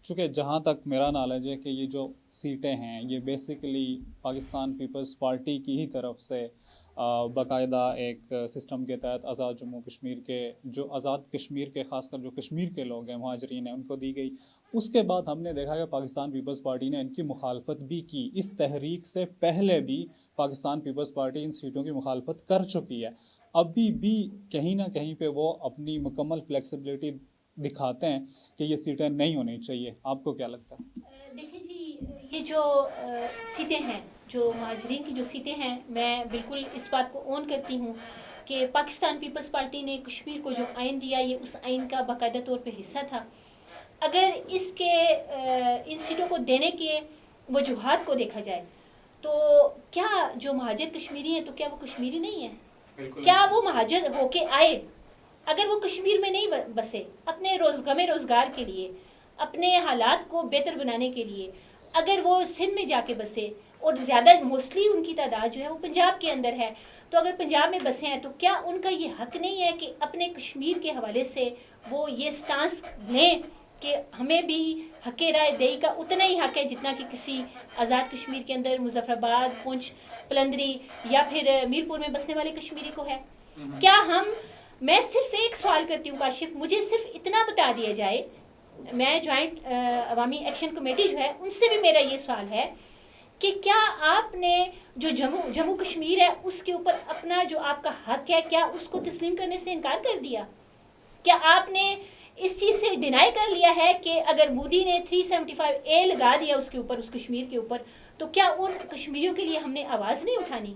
چونکہ جہاں تک میرا نالج ہے کہ یہ جو سیٹیں ہیں یہ بیسیکلی پاکستان پیپلز پارٹی کی ہی طرف سے باقاعدہ ایک سسٹم کے تحت آزاد جموں کشمیر کے جو آزاد کشمیر کے خاص کر جو کشمیر کے لوگ ہیں مہاجرین ہیں ان کو دی گئی. اس کے بعد ہم نے دیکھا کہ پاکستان پیپلز پارٹی نے ان کی مخالفت بھی کی. اس تحریک سے پہلے بھی پاکستان پیپلز پارٹی ان سیٹوں کی مخالفت کر چکی ہے. ابھی بھی کہیں نہ کہیں پہ وہ اپنی مکمل فلیکسیبلٹی دکھاتے ہیں کہ یہ سیٹیں نہیں ہونی چاہیے. آپ کو کیا لگتا ہے؟ دیکھیں جی، یہ جو سیٹیں ہیں، جو مہاجرین کی جو سیٹیں ہیں، میں بالکل اس بات کو اون کرتی ہوں کہ پاکستان پیپلز پارٹی نے کشمیر کو جو آئین دیا یہ اس آئین کا باقاعدہ طور پہ حصہ تھا. اگر اس کے ان سیٹوں کو دینے کے وجوہات کو دیکھا جائے تو کیا جو مہاجر کشمیری ہیں تو کیا وہ کشمیری نہیں ہیں؟ کیا وہ مہاجر ہو کے آئے؟ اگر وہ کشمیر میں نہیں بسے، اپنے روزگار کے لیے، اپنے حالات کو بہتر بنانے کے لیے اگر وہ سندھ میں جا کے بسے، اور زیادہ موسٹلی ان کی تعداد جو ہے وہ پنجاب کے اندر ہے، تو اگر پنجاب میں بسے ہیں تو کیا ان کا یہ حق نہیں ہے کہ اپنے کشمیر کے حوالے سے وہ یہ سٹانس لیں کہ ہمیں بھی حق رائے دہی کا اتنا ہی حق ہے جتنا کہ کسی آزاد کشمیر کے اندر مظفر آباد، پونچھ، پلندری یا پھر میرپور میں بسنے والے کشمیری کو ہے؟ کیا میں صرف ایک سوال کرتی ہوں کاشف، مجھے صرف اتنا بتا دیا جائے، میں جوائنٹ عوامی ایکشن کمیٹی جو ہے ان سے بھی میرا یہ سوال ہے کہ کیا آپ نے جو جموں کشمیر ہے اس کے اوپر اپنا جو آپ کا حق ہے کیا اس کو تسلیم کرنے سے انکار کر دیا؟ کیا آپ نے اس چیز سے ڈینائی کر لیا ہے کہ اگر مودی نے 375A لگا دیا اس کے اوپر، اس کشمیر کے اوپر، تو کیا ان کشمیریوں کے لیے ہم نے آواز نہیں اٹھانی؟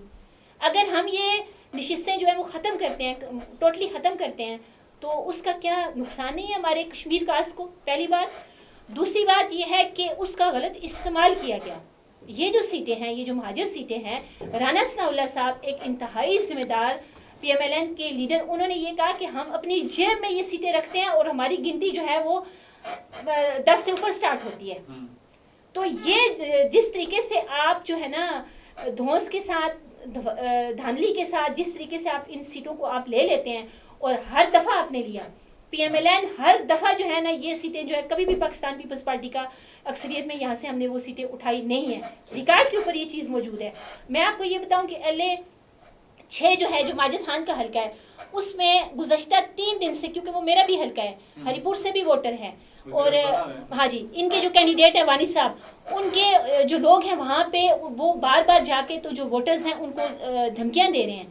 اگر ہم یہ نشستیں جو ہیں وہ ختم کرتے ہیں، ٹوٹلی ختم کرتے ہیں، تو اس کا کیا نقصان نہیں ہے ہمارے کشمیر کاز کو؟ پہلی بات. دوسری بات یہ ہے کہ اس کا غلط استعمال کیا گیا. یہ جو سیٹیں ہیں، یہ جو مہاجر سیٹیں ہیں، رانا ثناء اللہ صاحب ایک انتہائی ذمہ دار PMLN کے لیڈر، انہوں نے یہ کہا کہ ہم اپنی جیب میں یہ سیٹیں رکھتے ہیں اور ہماری گنتی جو ہے وہ 10 سے اوپر سٹارٹ ہوتی ہے. تو یہ جس طریقے سے آپ جو ہے نا دھونس کے ساتھ، دھاندلی کے ساتھ جس طریقے سے آپ ان سیٹوں کو آپ لے لیتے ہیں، اور ہر دفعہ آپ نے لیا، PMLN ہر دفعہ جو ہے نا یہ سیٹیں جو ہے کبھی بھی پاکستان پیپلز پارٹی کا اکثریت میں یہاں سے ہم نے وہ سیٹیں اٹھائی نہیں ہیں. ریکارڈ کے اوپر یہ چیز موجود ہے. میں آپ کو یہ بتاؤں کہ LA 6 جو ہے، جو ماجد خان کا حلقہ ہے، اس میں گزشتہ 3 دن سے، کیونکہ وہ میرا بھی حلقہ ہے، ہری پور سے بھی ووٹر ہے، اور ہاں جی ان کے جو کینڈیڈیٹ ہیں وانی صاحب، ان کے جو لوگ ہیں وہاں پہ وہ بار بار جا کے تو جو ووٹرز ہیں ان کو دھمکیاں دے رہے ہیں.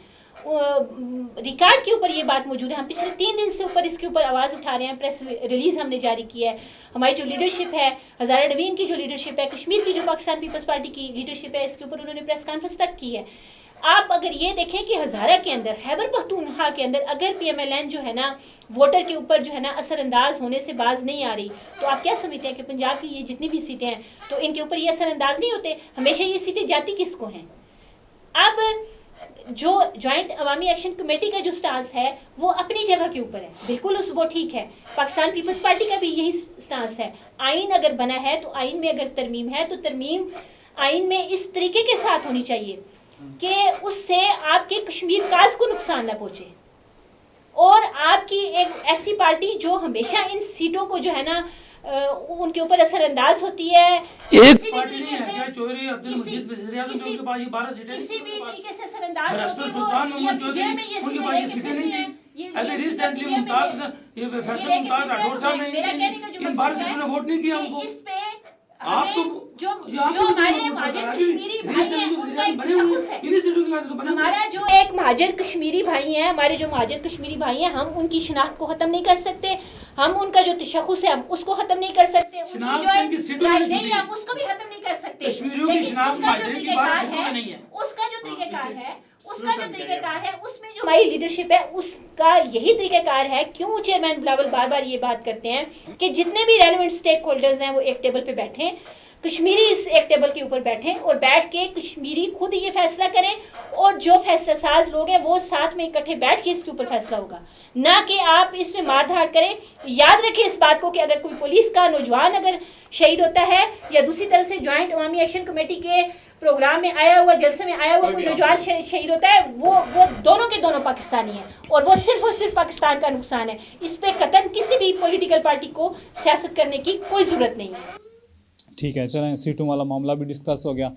ریکارڈ کے اوپر یہ بات موجود ہے. ہم پچھلے 3 دن سے اوپر اس کے اوپر آواز اٹھا رہے ہیں. پریس ریلیز ہم نے جاری کی ہے. ہماری جو لیڈرشپ ہے، ہزارہ ڈوین کی جو لیڈرشپ ہے، کشمیر کی جو پاکستان پیپلز پارٹی کی لیڈرشپ ہے، اس کے اوپر انہوں نے پریس کانفرنس تک کی ہے. آپ اگر یہ دیکھیں کہ ہزارہ کے اندر، خیبر پختونخوا کے اندر اگر PMLN جو ہے نا ووٹر کے اوپر جو ہے نا اثر انداز ہونے سے باز نہیں آ رہی، تو آپ کیا سمجھتے ہیں کہ پنجاب کی یہ جتنی بھی سیٹیں ہیں تو ان کے اوپر یہ اثر انداز نہیں ہوتے؟ ہمیشہ یہ سیٹیں جاتی کس کو ہیں؟ اب جو جوائنٹ عوامی ایکشن کمیٹی کا جو سٹانس ہے وہ اپنی جگہ کے اوپر ہے، بالکل وہ ٹھیک ہے. پاکستان پیپلز پارٹی کا بھی یہی سٹانس ہے. آئین اگر بنا ہے تو آئین میں اگر ترمیم ہے تو ترمیم آئین میں اس طریقے کے ساتھ ہونی چاہیے کہ اس سے آپ کے کشمیر کاز کو نقصان نہ پہنچے. اور آپ کی ایک ایسی پارٹی جو ہمیشہ ان سیٹوں کو جو ہے نا ان کے اوپر اثر انداز ہوتی ہے، کسی بھی طریقے سے اثر انداز ہوتی ہے، وہ اپنی جیب میں یہ سیٹیں لیتے ہیں. ابھی ریسنٹلی ممتاز فیصل ممتاز راٹھور صاحب نے ان 12 سیٹوں نے ووٹ نہیں کیا ان کو. اس پہ آپ تو جو ہمارے مہاجر کشمیری بھائی ہیں ان کا ایک تشخص ہے. ہمارا جو ایک مہاجر کشمیری بھائی ہیں، ہمارے جو مہاجر کشمیری بھائی ہیں، ہم ان کی شناخت کو ختم نہیں کر سکتے. ہم ان کا جو تشخص ہے ہم اس کو ختم نہیں کر سکتے. ان کی جو نہیں ہم اس کو بھی ختم نہیں کر سکتے. کشمیریوں کی شناخت مہاجرین کی 12 سیٹوں میں نہیں ہے. اس کا جو طریقہ کار ہے اس میں جو ہماری لیڈرشپ ہے اس کا یہی طریقہ کار ہے. کیوں چیئرمین بلاول بار بار یہ بات کرتے ہیں کہ جتنے بھی ریلیونٹ سٹیک ہولڈرز ہیں وہ ایک ٹیبل پہ بیٹھیں. کشمیری اس ایک ٹیبل کے اوپر بیٹھیں اور بیٹھ کے کشمیری خود یہ فیصلہ کریں اور جو فیصلہ ساز لوگ ہیں وہ ساتھ میں اکٹھے بیٹھ کے اس کے اوپر فیصلہ ہوگا, نہ کہ آپ اس میں مار دھاڑ کریں. یاد رکھیں اس بات کو کہ اگر کوئی پولیس کا نوجوان اگر شہید ہوتا ہے یا دوسری طرف سے جوائنٹ عوامی ایکشن کمیٹی کے پروگرام میں آیا ہوا, جلسے میں آیا ہوا کوئی نوجوان شہید ہوتا ہے, وہ دونوں کے دونوں پاکستانی ہیں اور وہ صرف پاکستان کا نقصان ہے. اس پہ قطعاً کسی بھی پولیٹیکل پارٹی کو سیاست کرنے کی کوئی ضرورت نہیں ہے. ٹھیک ہے, چلیں سیٹوں والا معاملہ بھی ڈسکس ہو گیا.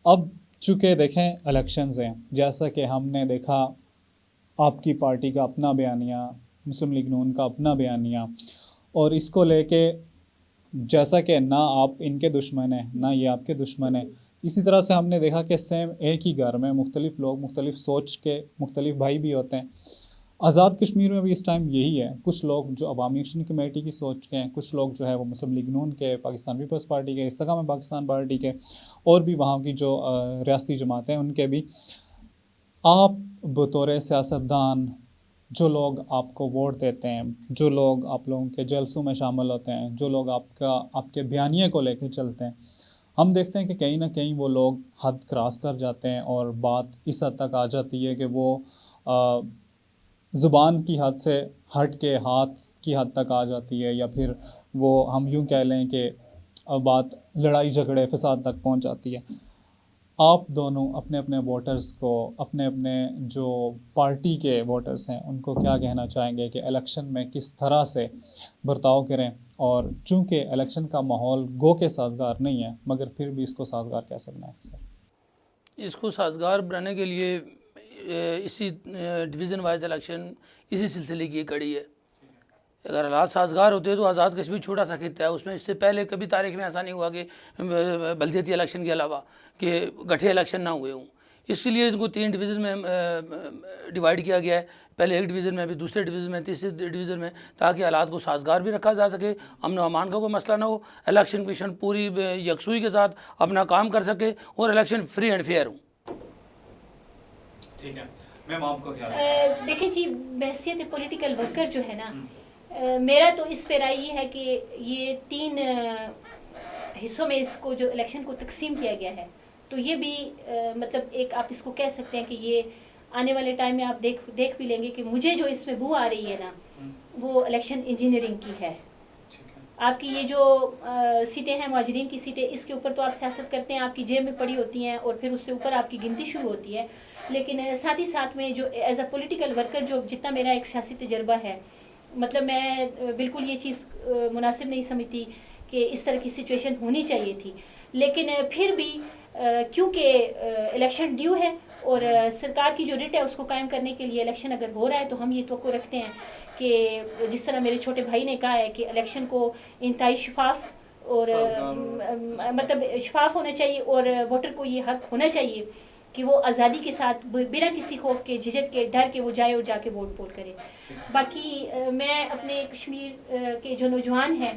اب چونکہ دیکھیں الیکشنز ہیں, جیسا کہ ہم نے دیکھا آپ کی پارٹی کا اپنا بیانیہ, مسلم لیگ نون کا اپنا بیانیہ, اور اس کو لے کے جیسا کہ نہ آپ ان کے دشمن ہیں نہ یہ آپ کے دشمن ہیں, اسی طرح سے ہم نے دیکھا کہ سیم ایک ہی گھر میں مختلف لوگ مختلف سوچ کے مختلف بھائی بھی ہوتے ہیں. آزاد کشمیر میں بھی اس ٹائم یہی ہے, کچھ لوگ جو عوامی ایکشن کمیٹی کی سوچ کے ہیں, کچھ لوگ جو ہے وہ مسلم لیگ نون کے, پاکستان پیپلز پارٹی کے, استحکام پاکستان پارٹی کے, اور بھی وہاں کی جو ریاستی جماعتیں ہیں ان کے بھی. آپ بطور سیاستدان جو لوگ آپ کو ووٹ دیتے ہیں, جو لوگ آپ لوگوں کے جلسوں میں شامل ہوتے ہیں, جو لوگ آپ کے بیانیے کو لے کے چلتے ہیں, ہم دیکھتے ہیں کہ کہیں نہ کہیں وہ لوگ حد کراس کر جاتے ہیں اور بات اس حد تک آ جاتی ہے کہ وہ زبان کی حد سے ہٹ کے ہاتھ کی حد تک آ جاتی ہے, یا پھر وہ ہم یوں کہہ لیں کہ بات لڑائی جھگڑے فساد تک پہنچ جاتی ہے. آپ دونوں اپنے اپنے ووٹرز کو, اپنے اپنے جو پارٹی کے ووٹرز ہیں ان کو کیا کہنا چاہیں گے کہ الیکشن میں کس طرح سے برتاؤ کریں, اور چونکہ الیکشن کا ماحول گو کے سازگار نہیں ہے مگر پھر بھی اس کو سازگار کیسے بنائیں سر؟ اس کو سازگار بنانے کے لیے اسی ڈویژن وائز الیکشن اسی سلسلے کی کڑی ہے. اگر حالات سازگار ہوتے تو آزاد کشمیر چھوٹا سا خطہ ہے, اس میں اس سے پہلے کبھی تاریخ میں ایسا نہیں ہوا کہ بلدیاتی الیکشن کے علاوہ کہ گٹھے الیکشن نہ ہوئے ہوں. اس لیے ان کو 3 ڈویژن میں ڈیوائیڈ کیا گیا ہے, پہلے ایک ڈویژن میں, بھی دوسرے ڈویژن میں, تیسرے ڈویژن میں, تاکہ حالات کو سازگار بھی رکھا جا سکے, امن و امان کا کوئی مسئلہ نہ ہو, الیکشن کمیشن پوری یکسوئی کے ساتھ اپنا کام کر سکے اور الیکشن فری اینڈ فیئر ہوں. ٹھیک ہے میم, آپ کو کیا دیکھیں جی, بحیثیت پولیٹیکل ورکر جو ہے نا, میرا تو اس پہ رائے یہ ہے کہ یہ 3 حصوں میں اس کو جو الیکشن کو تقسیم کیا گیا ہے, تو یہ بھی مطلب ایک آپ اس کو کہہ سکتے ہیں کہ یہ آنے والے ٹائم میں آپ دیکھ بھی لیں گے کہ مجھے جو اس میں بو آ رہی ہے نا وہ الیکشن انجینئرنگ کی ہے. آپ کی یہ جو سیٹیں ہیں مہاجرین کی سیٹیں, اس کے اوپر تو آپ سیاست کرتے ہیں, آپ کی جیب میں پڑی ہوتی ہیں اور پھر اس سے اوپر آپ کی گنتی شروع ہوتی ہے. لیکن ساتھ ہی ساتھ میں جو ایز اے پولیٹیکل ورکر جو جتنا میرا ایک سیاسی تجربہ ہے, مطلب میں بالکل یہ چیز مناسب نہیں سمجھتی کہ اس طرح کی سچویشن ہونی چاہیے تھی. لیکن پھر بھی کیونکہ الیکشن ڈیو ہے اور سرکار کی جو ریٹ ہے اس کو قائم کرنے کے لیے الیکشن اگر ہو رہا ہے تو ہم یہ توقع رکھتے ہیں کہ جس طرح میرے چھوٹے بھائی نے کہا ہے کہ الیکشن کو انتہائی شفاف اور مطلب شفاف ہونا چاہیے, اور ووٹر کو یہ حق ہونا چاہیے کہ وہ آزادی کے ساتھ بنا کسی خوف کے, جھجک کے, ڈر کے وہ جائے اور جا کے ووٹ پول کرے. باقی میں اپنے کشمیر کے جو نوجوان ہیں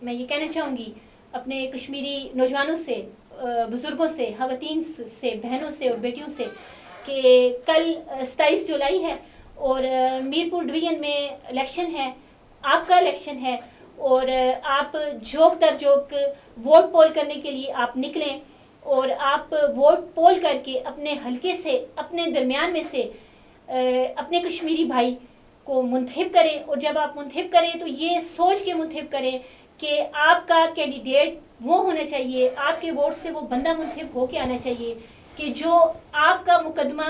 میں یہ کہنا چاہوں گی اپنے کشمیری نوجوانوں سے, بزرگوں سے, خواتین سے, بہنوں سے اور بیٹیوں سے کہ کل 27 جولائی ہے اور میرپور ڈویژن میں الیکشن ہے, آپ کا الیکشن ہے, اور آپ جھوک در جھوک ووٹ پول کرنے کے لیے آپ نکلیں اور آپ ووٹ پول کر کے اپنے حلقے سے, اپنے درمیان میں سے اپنے کشمیری بھائی کو منتخب کریں. اور جب آپ منتخب کریں تو یہ سوچ کے منتخب کریں کہ آپ کا کینڈیڈیٹ وہ ہونا چاہیے, آپ کے ووٹ سے وہ بندہ منتخب ہو کے آنا چاہیے کہ جو آپ کا مقدمہ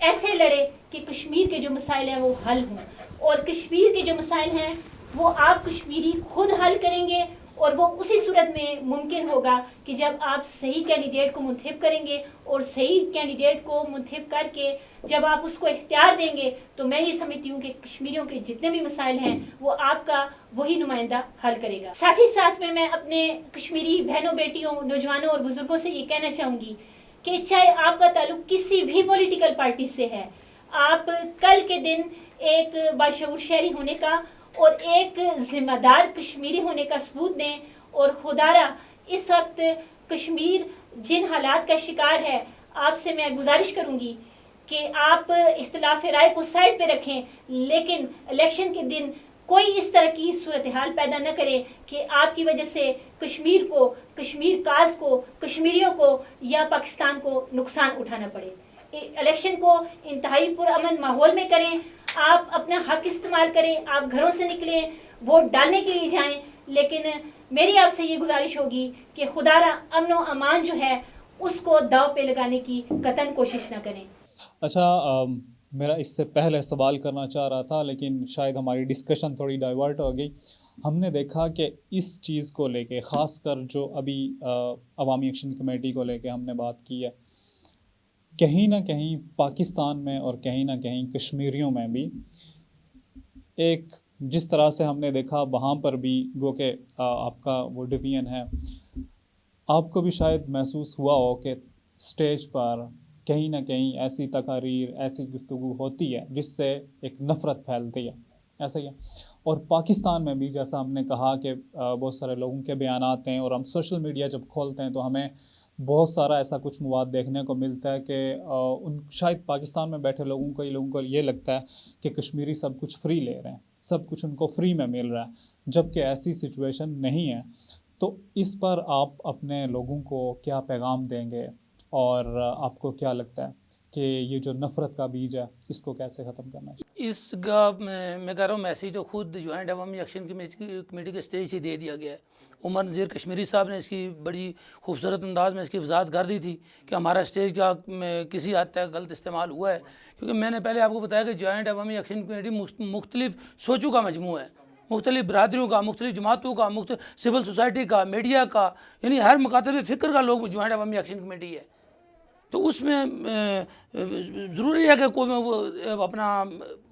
ایسے لڑے کہ کشمیر کے جو مسائل ہیں وہ حل ہوں, اور کشمیر کے جو مسائل ہیں وہ آپ کشمیری خود حل کریں گے. اور وہ اسی صورت میں ممکن ہوگا کہ جب آپ صحیح کینڈیڈیٹ کو منتخب کریں گے, اور صحیح کینڈیڈیٹ کو منتخب کر کے جب آپ اس کو اختیار دیں گے تو میں یہ سمجھتی ہوں کہ کشمیریوں کے جتنے بھی مسائل ہیں وہ آپ کا وہی نمائندہ حل کرے گا. ساتھ ہی ساتھ میں اپنے کشمیری بہنوں, بیٹیوں, نوجوانوں اور بزرگوں سے یہ کہنا چاہوں گی کہ چاہے آپ کا تعلق کسی بھی پولیٹیکل پارٹی سے ہے, آپ کل کے دن ایک باشعور شہری ہونے کا اور ایک ذمہ دار کشمیری ہونے کا ثبوت دیں. اور خدارا اس وقت کشمیر جن حالات کا شکار ہے, آپ سے میں گزارش کروں گی کہ آپ اختلاف رائے کو سائڈ پہ رکھیں, لیکن الیکشن کے دن کوئی اس طرح کی صورتحال پیدا نہ کرے کہ آپ کی وجہ سے کشمیر کو، کشمیر کاز کو، کشمیریوں کو یا پاکستان کو نقصان اٹھانا پڑے. الیکشن کو انتہائی پرامن ماحول میں کریں، آپ اپنا حق استعمال کریں، آپ گھروں سے نکلیں، ووٹ ڈالنے کے لیے جائیں، لیکن میری آپ سے یہ گزارش ہوگی کہ خدا را امن و امان جو ہے اس کو داؤ پہ لگانے کی قطعاً کوشش نہ کریں. اچھا، میرا اس سے پہلے سوال کرنا چاہ رہا تھا لیکن شاید ہماری ڈسکشن تھوڑی ڈائیورٹ ہو گئی. ہم نے دیکھا کہ اس چیز کو لے کے، خاص کر جو ابھی عوامی ایکشن کمیٹی کو لے کے ہم نے بات کی ہے، کہیں نہ کہیں پاکستان میں اور کہیں نہ کہیں کشمیریوں میں بھی ایک، جس طرح سے ہم نے دیکھا وہاں پر بھی گو کہ آپ کا وہ ڈویژن ہے، آپ کو بھی شاید محسوس ہوا ہو کہ سٹیج پر کہیں نہ کہیں ایسی تقاریر، ایسی گفتگو ہوتی ہے جس سے ایک نفرت پھیلتی ہے، ایسا ہی ہے. اور پاکستان میں بھی جیسا ہم نے کہا کہ بہت سارے لوگوں کے بیانات ہیں، اور ہم سوشل میڈیا جب کھولتے ہیں تو ہمیں بہت سارا ایسا کچھ مواد دیکھنے کو ملتا ہے کہ ان شاید پاکستان میں بیٹھے لوگوں کو یہ لگتا ہے کہ کشمیری سب کچھ فری لے رہے ہیں، سب کچھ ان کو فری میں مل رہا ہے، جبکہ ایسی سچویشن نہیں ہے. تو اس پر آپ اپنے لوگوں کو کیا پیغام دیں گے، اور آپ کو کیا لگتا ہے کہ یہ جو نفرت کا بیج ہے اس کو کیسے ختم کرنا چاہیے؟ اس کا میں کہہ رہا ہوں میسیج تو خود جوائنٹ عوامی ایکشن کمیٹی کے سٹیج سے دے دیا گیا ہے. عمر نذیر کشمیری صاحب نے اس کی بڑی خوبصورت انداز میں اس کی وضاحت کر دی تھی کہ ہمارا سٹیج کا کسی حد تک غلط استعمال ہوا ہے، کیونکہ میں نے پہلے آپ کو بتایا کہ جوائنٹ عوامی ایکشن کمیٹی مختلف سوچوں کا مجموعہ ہے، مختلف برادریوں کا، مختلف جماعتوں کا، مختلف سول سوسائٹی کا، میڈیا کا، یعنی ہر مکاتب فکر کا لوگ جوائنٹ عوامی ایکشن کمیٹی ہے. تو اس میں ضروری ہے کہ کوئی اپنا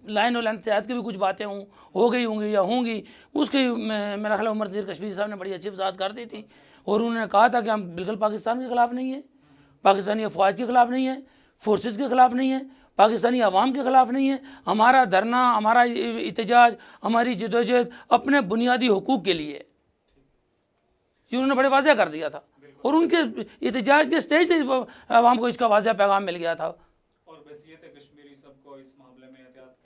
لائن و لینتھ کے بھی کچھ باتیں ہو گئی ہوں گی یا ہوں گی. اس کی میرا خیال عمر نذیر کشمیری صاحب نے بڑی اچھی وضاحت کر دی تھی، اور انہوں نے کہا تھا کہ ہم بالکل پاکستان کے خلاف نہیں ہیں، پاکستانی افواج کے خلاف نہیں ہیں، فورسز کے خلاف نہیں ہیں، پاکستانی عوام کے خلاف نہیں ہے. ہمارا دھرنا، ہمارا احتجاج، ہماری جدوجہد اپنے بنیادی حقوق کے لیے، یہ انہوں نے بڑے واضح کر دیا تھا، اور ان کے احتجاج کے سٹیج سے عوام کو اس کا واضح پیغام مل گیا تھا. اور بحیثیت کشمیری سب کو اس معاملے میں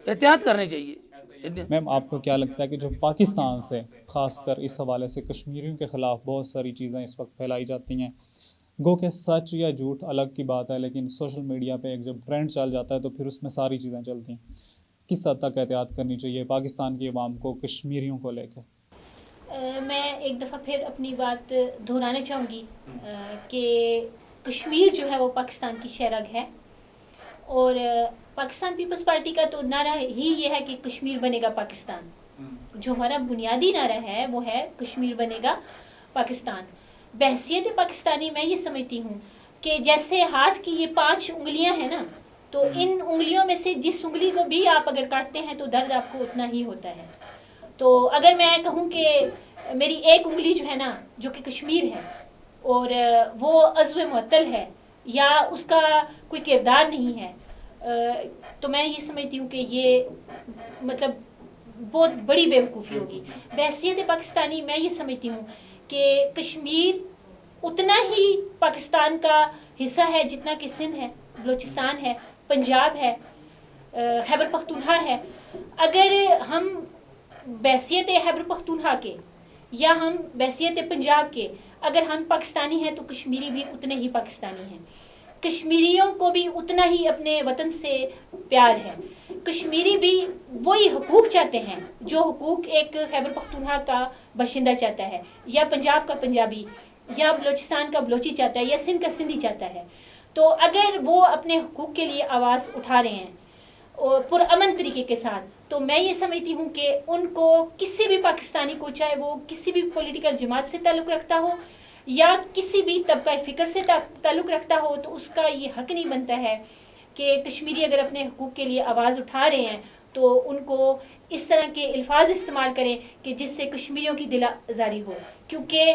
احتیاط کرنی چاہیے. میم، آپ کو کیا لگتا ہے کہ جو پاکستان سے خاص کر اس حوالے سے کشمیریوں کے خلاف بہت ساری چیزیں اس وقت پھیلائی جاتی ہیں، گو کہ سچ یا جھوٹ الگ کی بات ہے، لیکن سوشل میڈیا پہ ایک جب ٹرینڈ چل جاتا ہے تو پھر اس میں ساری چیزیں چلتی ہیں، کس حد تک احتیاط کرنی چاہیے پاکستان کی عوام کو کشمیریوں کو لے کے؟ میں ایک دفعہ پھر اپنی بات دہرانا چاہوں گی کہ کشمیر جو ہے وہ پاکستان کی شہرگ ہے، اور پاکستان پیپلز پارٹی کا تو نعرہ ہی یہ ہے کہ کشمیر بنے گا پاکستان. جو ہمارا بنیادی نعرہ ہے وہ ہے کشمیر بنے گا پاکستان. بحیثیت پاکستانی میں یہ سمجھتی ہوں کہ جیسے ہاتھ کی یہ 5 انگلیاں ہیں نا، تو ان انگلیوں میں سے جس انگلی کو بھی آپ اگر کاٹتے ہیں تو درد آپ کو اتنا ہی ہوتا ہے. تو اگر میں کہوں کہ میری ایک انگلی جو ہے نا، جو کہ کشمیر ہے، اور وہ عضو معطل ہے یا اس کا کوئی کردار نہیں ہے، تو میں یہ سمجھتی ہوں کہ یہ مطلب بہت بڑی بیوقوفی ہوگی. بحیثیت پاکستانی میں یہ سمجھتی ہوں کہ کشمیر اتنا ہی پاکستان کا حصہ ہے جتنا کہ سندھ ہے، بلوچستان ہے، پنجاب ہے، خیبر پختونخوا ہے. اگر ہم بحیثیت خیبر پختونخوا کے یا ہم بحیثیت پنجاب کے اگر ہم پاکستانی ہیں تو کشمیری بھی اتنے ہی پاکستانی ہیں. کشمیریوں کو بھی اتنا ہی اپنے وطن سے پیار ہے. کشمیری بھی وہی حقوق چاہتے ہیں جو حقوق ایک خیبر پختونخوا کا باشندہ چاہتا ہے، یا پنجاب کا پنجابی، یا بلوچستان کا بلوچی چاہتا ہے، یا سندھ کا سندھی چاہتا ہے. تو اگر وہ اپنے حقوق کے لیے آواز اٹھا رہے ہیں اور پرامن طریقے کے ساتھ، تو میں یہ سمجھتی ہوں کہ ان کو کسی بھی پاکستانی کو، چاہے وہ کسی بھی پولیٹیکل جماعت سے تعلق رکھتا ہو یا کسی بھی طبقہ فکر سے تعلق رکھتا ہو، تو اس کا یہ حق نہیں بنتا ہے کہ کشمیری اگر اپنے حقوق کے لیے آواز اٹھا رہے ہیں تو ان کو اس طرح کے الفاظ استعمال کریں کہ جس سے کشمیریوں کی دل آزاری ہو. کیونکہ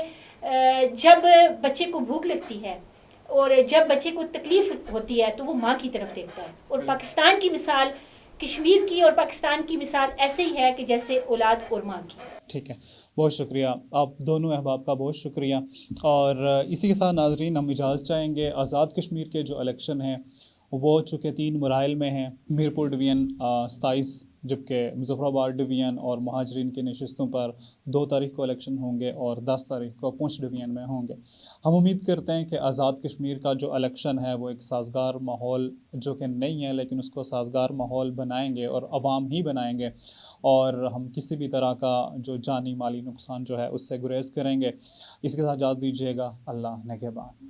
جب بچے کو بھوک لگتی ہے اور جب بچے کو تکلیف ہوتی ہے تو وہ ماں کی طرف دیکھتا ہے، اور پاکستان کی مثال، کشمیر کی اور پاکستان کی مثال ایسے ہی ہے کہ جیسے اولاد اور ماں کی. ٹھیک ہے، بہت شکریہ آپ دونوں احباب کا، بہت شکریہ. اور اسی کے ساتھ ناظرین ہم اجازت چاہیں گے. آزاد کشمیر کے جو الیکشن ہیں وہ چونکہ 3 مراحل میں ہیں، میرپور ڈویژن 27 جبکہ مظفرآباد ڈویژن اور مہاجرین کی نشستوں پر 2 تاریخ کو الیکشن ہوں گے اور 10 تاریخ کو پونچھ ڈویژن میں ہوں گے۔ ہم امید کرتے ہیں کہ آزاد کشمیر کا جو الیکشن ہے وہ ایک سازگار ماحول جو کہ نہیں ہے لیکن اس کو سازگار ماحول بنائیں گے اور عوام ہی بنائیں گے، اور ہم کسی بھی طرح کا جو جانی مالی نقصان جو ہے اس سے گریز کریں گے۔ اس کے ساتھ اجازت دیجیے گا، اللہ نگہبان۔